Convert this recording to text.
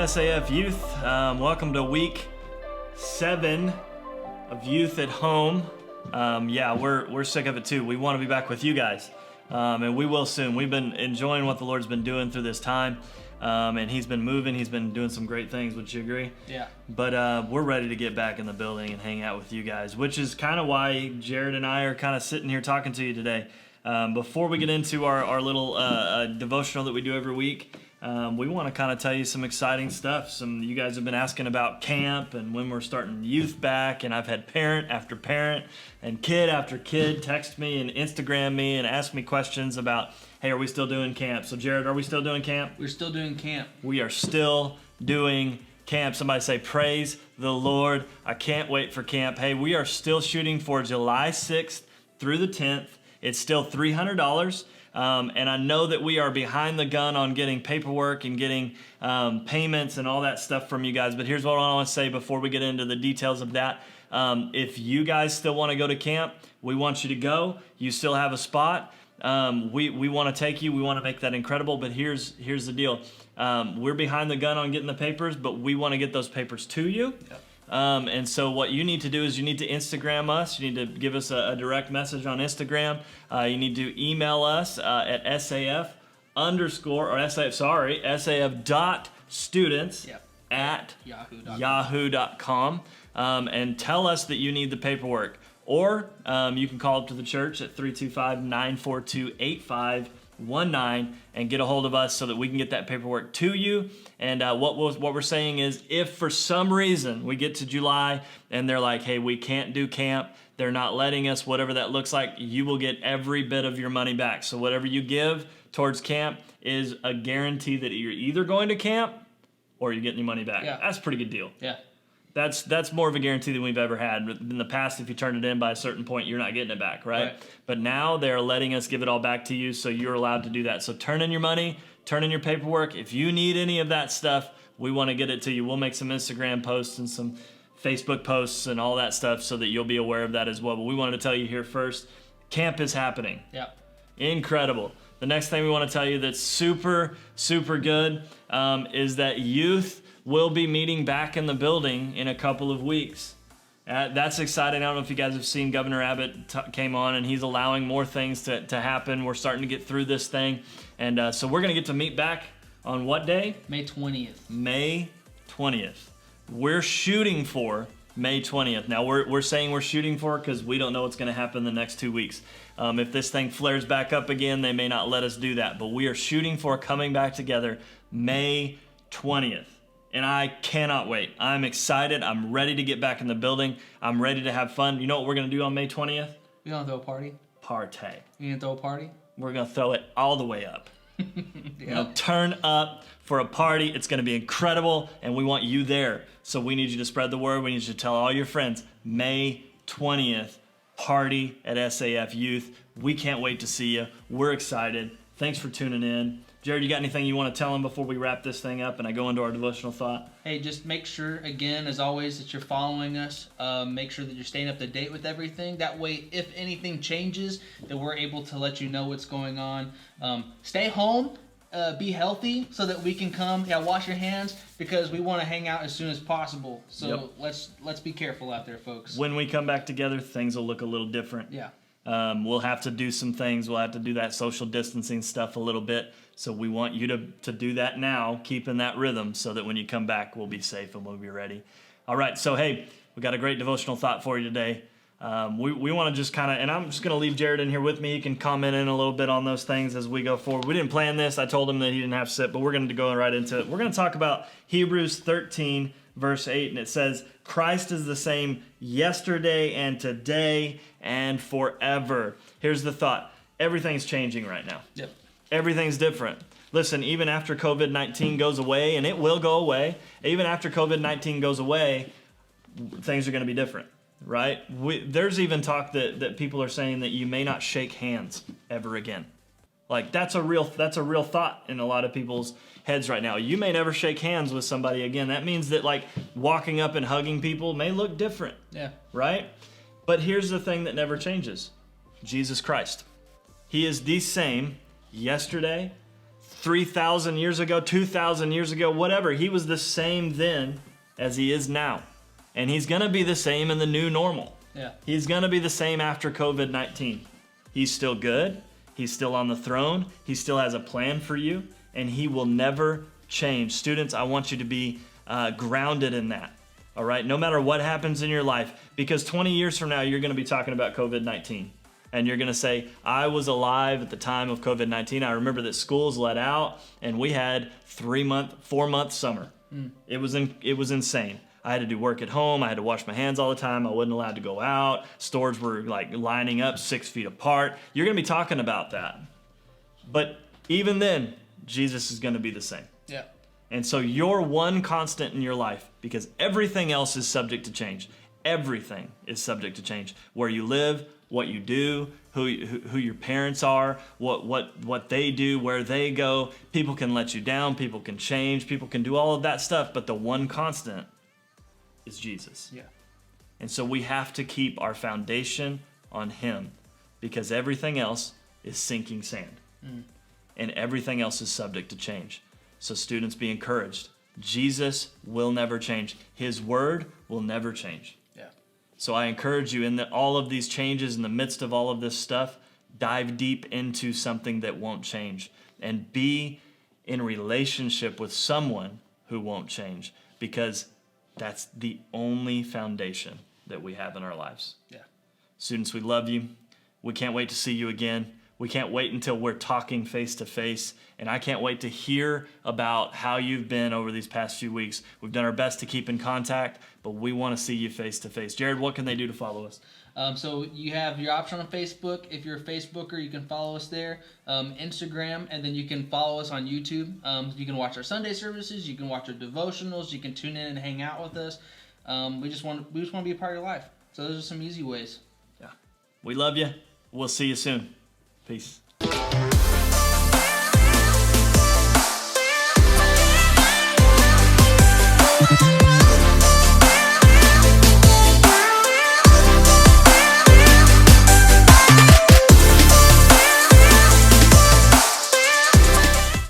SAF Youth. Welcome to week 7 of Youth at Home. We're sick of it too. We want to be back with you guys, and we will soon. We've been enjoying what the Lord's been doing through this time, and He's been moving. He's been doing some great things. Would you agree? Yeah. But we're ready to get back in the building and hang out with you guys, which is kind of why Jared and I are kind of sitting here talking to you today. Before we get into our little devotional that we do every week, we want to kind of tell you some exciting stuff. You guys have been asking about camp and when we're starting youth back, and I've had parent after parent and kid after kid text me and Instagram me and ask me questions about, hey, are we still doing camp? So Jared, are we still doing camp? We're still doing camp. We are still doing camp. Somebody say, praise the Lord. I can't wait for camp. Hey, we are still shooting for July 6th through the 10th. It's still $300. And I know that we are behind the gun on getting paperwork and getting payments and all that stuff from you guys. But here's what I want to say before we get into the details of that. If you guys still want to go to camp, we want you to go. You still have a spot. We want to take you. We want to make that incredible. But here's the deal. We're behind the gun on getting the papers, but we want to get those papers to you. Yep. And so what you need to do is you need to Instagram us. You need to give us a direct message on Instagram. You need to email us at saf_students at yahoo.com and tell us that you need the paperwork. Or you can call up to the church at 325-942-8519 and get a hold of us so that we can get that paperwork to you. And what we're saying is, if for some reason we get to July and they're like, hey, we can't do camp, they're not letting us, whatever that looks like, you will get every bit of your money back. So whatever you give towards camp is a guarantee that you're either going to camp or you're getting your money back. Yeah. That's a pretty good deal. Yeah. That's more of a guarantee than we've ever had. In the past, if you turn it in by a certain point, you're not getting it back, right? But now they're letting us give it all back to you, so you're allowed to do that. So turn in your money, turn in your paperwork. If you need any of that stuff, we want to get it to you. We'll make some Instagram posts and some Facebook posts and all that stuff so that you'll be aware of that as well. But we wanted to tell you here first, camp is happening. Yeah. Incredible. The next thing we want to tell you that's super, super good is that youth will be meeting back in the building in a couple of weeks. That's exciting. I don't know if you guys have seen Governor Abbott came on, and he's allowing more things to happen. We're starting to get through this thing. And so we're going to get to meet back on what day? May 20th. May 20th. We're shooting for May 20th. Now, we're saying we're shooting for because we don't know what's going to happen the next 2 weeks. If this thing flares back up again, they may not let us do that. But we are shooting for coming back together May 20th. And I cannot wait. I'm excited. I'm ready to get back in the building. I'm ready to have fun. You know what we're going to do on May 20th? We're going to throw a party. Partay. You going to throw a party? We're going to throw it all the way up. We're going to turn up for a party. It's going to be incredible, and we want you there. So we need you to spread the word. We need you to tell all your friends. May 20th, party at SAF Youth. We can't wait to see you. We're excited. Thanks for tuning in. Jared, you got anything you want to tell them before we wrap this thing up and I go into our devotional thought? Hey, just make sure, again, as always, that you're following us. Make sure that you're staying up to date with everything. That way, if anything changes, that we're able to let you know what's going on. Stay home. Be healthy so that we can come. Wash your hands because we want to hang out as soon as possible. So let's be careful out there, folks. When we come back together, things will look a little different. Yeah. We'll have to do some things. We'll have to do that social distancing stuff a little bit. So we want you to do that now, keeping that rhythm so that when you come back, we'll be safe and we'll be ready. All right. So, hey, we got a great devotional thought for you today. We want to just kind of, and I'm just going to leave Jared in here with me. He can comment in a little bit on those things as we go forward. We didn't plan this. I told him that he didn't have to sit, but we're going to go right into it. We're going to talk about Hebrews 13, verse 8, and it says, Christ is the same yesterday and today and forever. Here's the thought. Everything's changing right now. Yep. Everything's different. Listen, even after COVID-19 goes away, and it will go away, even after COVID-19 goes away, things are going to be different, right? There's even talk that people are saying that you may not shake hands ever again. Like, that's a real thought in a lot of people's heads right now. You may never shake hands with somebody again. That means that, like, walking up and hugging people may look different. Yeah. Right? But here's the thing that never changes. Jesus Christ. He is the same yesterday, 3,000 years ago, 2,000 years ago, whatever. He was the same then as he is now. And he's going to be the same in the new normal. Yeah. He's going to be the same after COVID-19. He's still good. He's still on the throne. He still has a plan for you, and he will never change. Students, I want you to be grounded in that. All right? No matter what happens in your life, because 20 years from now, you're going to be talking about COVID-19. And you're going to say, I was alive at the time of COVID-19. I remember that schools let out, and we had 4-month summer. It was insane. I had to do work at home. I had to wash my hands all the time. I wasn't allowed to go out. Stores were like lining up 6 feet apart. You're going to be talking about that. But even then, Jesus is going to be the same. Yeah. And so you're one constant in your life, because everything else is subject to change. Everything is subject to change. Where you live, what you do, who your parents are, what they do, where they go. People can let you down. People can change. People can do all of that stuff. But the one constant is Jesus. Yeah. And so we have to keep our foundation on him, because everything else is sinking sand. And everything else is subject to change. So students, be encouraged. Jesus will never change. His word will never change. Yeah. So I encourage you, in all of these changes, in the midst of all of this stuff, dive deep into something that won't change, and be in relationship with someone who won't change, because that's the only foundation that we have in our lives. Yeah. Students, we love you. We can't wait to see you again. We can't wait until we're talking face to face. And I can't wait to hear about how you've been over these past few weeks. We've done our best to keep in contact, but we want to see you face to face. Jared, what can they do to follow us? So you have your option on Facebook. If you're a Facebooker, you can follow us there. Instagram, and then you can follow us on YouTube. You can watch our Sunday services. You can watch our devotionals. You can tune in and hang out with us. We just want to be a part of your life. So those are some easy ways. Yeah. We love you. We'll see you soon. Peace.